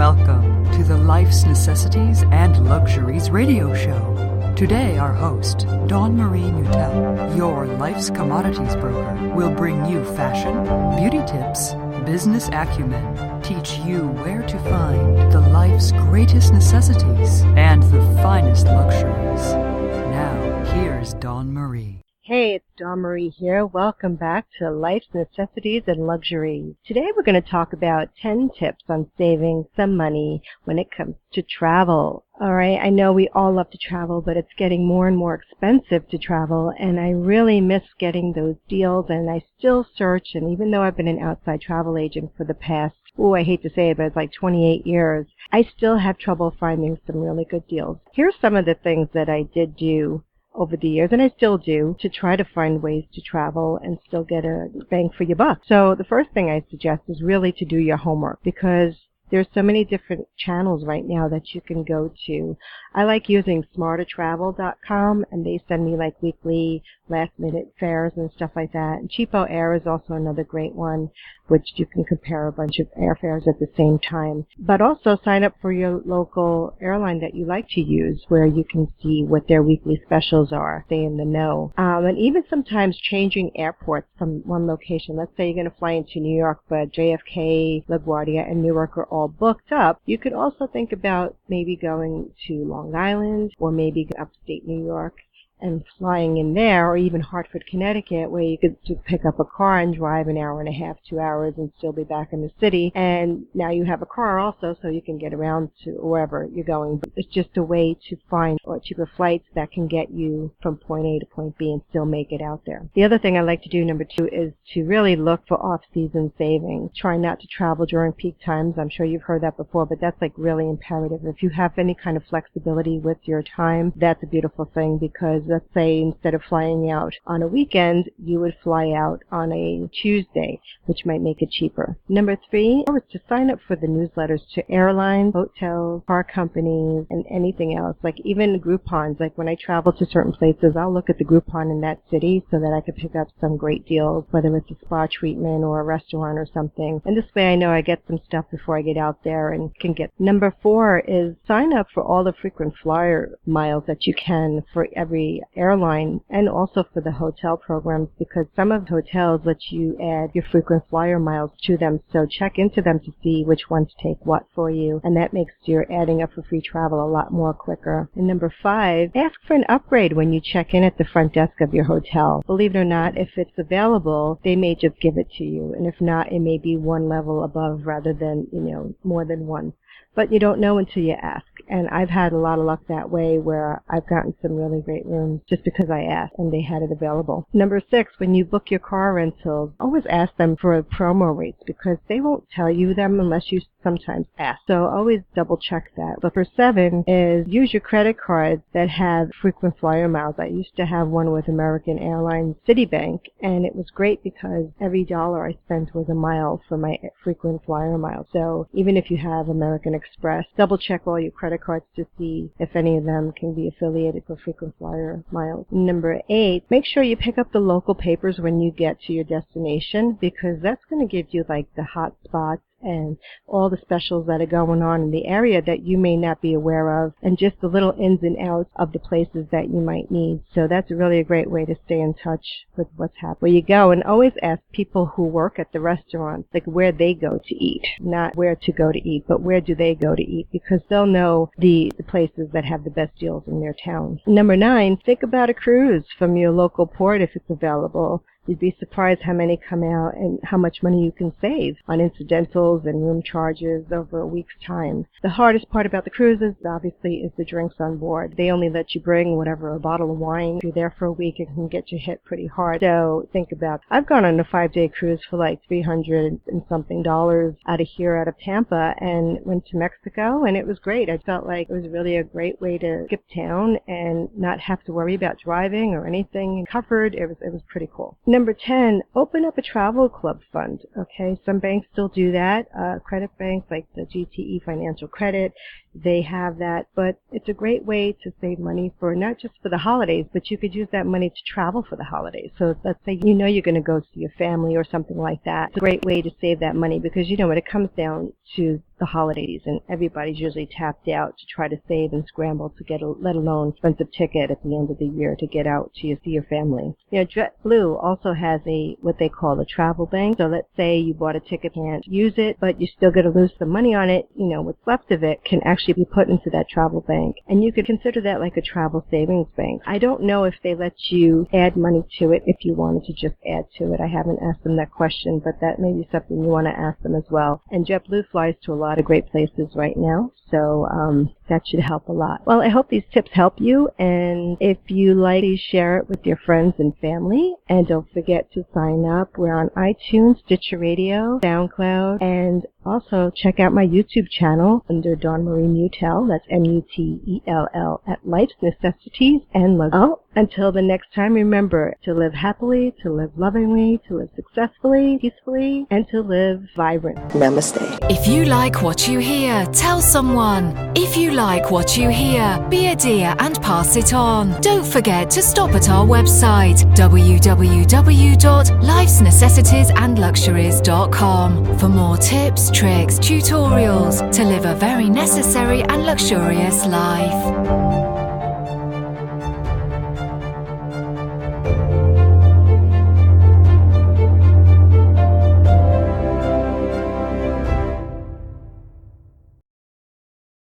Welcome to the Life's Necessities and Luxuries radio show. Today, our host, Dawn Marie Mutell, your life's commodities broker, will bring you fashion, beauty tips, business acumen, teach you where to find the life's greatest necessities and the finest luxuries. Now, here's Dawn Marie. Hey, it's Dawn Marie here. Welcome back to Life's Necessities and Luxuries. Today we're going to talk about 10 tips on saving some money when it comes to travel. All right, I know we all love to travel, but it's getting more and more expensive to travel, and I really miss getting those deals, and I still search, and even though I've been an outside travel agent for the past, I hate to say it, but it's like 28 years, I still have trouble finding some really good deals. Here's some of the things that I did do over the years, and I still do, to try to find ways to travel and still get a bang for your buck. So the first thing I suggest is really to do your homework, because there's so many different channels right now that you can go to. I like using smartertravel.com, and they send me like weekly last-minute fares and stuff like that. And Cheapo Air is also another great one, which you can compare a bunch of airfares at the same time. But also sign up for your local airline that you like to use, where you can see what their weekly specials are, stay in the know. And even sometimes changing airports from one location. Let's say you're going to fly into New York, but JFK, LaGuardia, and Newark are all booked up. You could also think about maybe going to Long Island or maybe upstate New York and flying in there, or even Hartford, Connecticut, where you could just pick up a car and drive an hour and a half, 2 hours, and still be back in the city. And now you have a car also, so you can get around to wherever you're going. But it's just a way to find cheaper flights that can get you from point A to point B and still make it out there. The other thing I like to do, number 2, is to really look for off-season savings. Try not to travel during peak times. I'm sure you've heard that before, but that's like really imperative. If you have any kind of flexibility with your time, that's a beautiful thing, because let's say instead of flying out on a weekend, you would fly out on a Tuesday, which might make it cheaper. Number 3 is to sign up for the newsletters to airlines, hotels, car companies, and anything else, like even Groupons. Like when I travel to certain places, I'll look at the Groupon in that city so that I could pick up some great deals, whether it's a spa treatment or a restaurant or something. And this way I know I get some stuff before I get out there and can get. Number 4 is sign up for all the frequent flyer miles that you can for every airline, and also for the hotel programs, because some of the hotels let you add your frequent flyer miles to them. So check into them to see which ones take what for you, and that makes your adding up for free travel a lot more quicker. And number 5, ask for an upgrade when you check in at the front desk of your hotel. Believe it or not, if it's available, they may just give it to you, and if not, it may be one level above rather than, more than one. But you don't know until you ask. And I've had a lot of luck that way, where I've gotten some really great rooms just because I asked and they had it available. Number 6, when you book your car rentals, always ask them for promo rates, because they won't tell you them unless you sometimes ask. So always double check that. But for 7 is use your credit cards that have frequent flyer miles. I used to have one with American Airlines Citibank, and it was great because every dollar I spent was a mile for my frequent flyer miles. So even if you have American Express, double check all your credit cards to see if any of them can be affiliated for frequent flyer miles. Number 8, make sure you pick up the local papers when you get to your destination, because that's going to give you like the hot spots and all the specials that are going on in the area that you may not be aware of, and just the little ins and outs of the places that you might need. So that's really a great way to stay in touch with what's happening where you go. And always ask people who work at the restaurants, like where they go to eat. Not where to go to eat, but where do they go to eat, because they'll know the places that have the best deals in their town. Number 9, think about a cruise from your local port if it's available. You'd be surprised how many come out and how much money you can save on incidentals and room charges over a week's time. The hardest part about the cruises, obviously, is the drinks on board. They only let you bring a bottle of wine. If you're there for a week, it can get you hit pretty hard. So think about, I've gone on a 5-day cruise for like $300 and something out of Tampa, and went to Mexico, and it was great. I felt like it was really a great way to skip town and not have to worry about driving or anything covered. It was pretty cool. Number 10, open up a travel club fund. Okay, some banks still do that. Credit banks like the GTE Financial Credit, they have that. But it's a great way to save money for not just for the holidays, but you could use that money to travel for the holidays. So let's say you know you're going to go see your family or something like that. It's a great way to save that money because, when it comes down to the holidays and everybody's usually tapped out to try to save and scramble to get let alone expensive ticket at the end of the year to get out to see your family. JetBlue also has what they call a travel bank. So let's say you bought a ticket, can't use it, but you're still going to lose some money on it. What's left of it can actually be put into that travel bank. And you could consider that like a travel savings bank. I don't know if they let you add money to it if you wanted to just add to it. I haven't asked them that question, but that may be something you want to ask them as well. And JetBlue flies to a lot of great places right now, so that should help a lot. Well, I hope these tips help you, and if you like, please share it with your friends and family, and don't forget to sign up. We're on iTunes, Stitcher Radio, SoundCloud, and also check out my YouTube channel under Dawn Marie Mutell. That's Mutell at Life's Necessities and Luxury. Oh, until the next time, remember to live happily, to live lovingly, to live successfully, peacefully, and to live vibrant. Namaste. If you like what you hear, tell someone. If you like what you hear, be a dear and pass it on. Don't forget to stop at our website, www.lifesnecessitiesandluxuries.com, for more tips, tricks, tutorials to live a very necessary and luxurious life.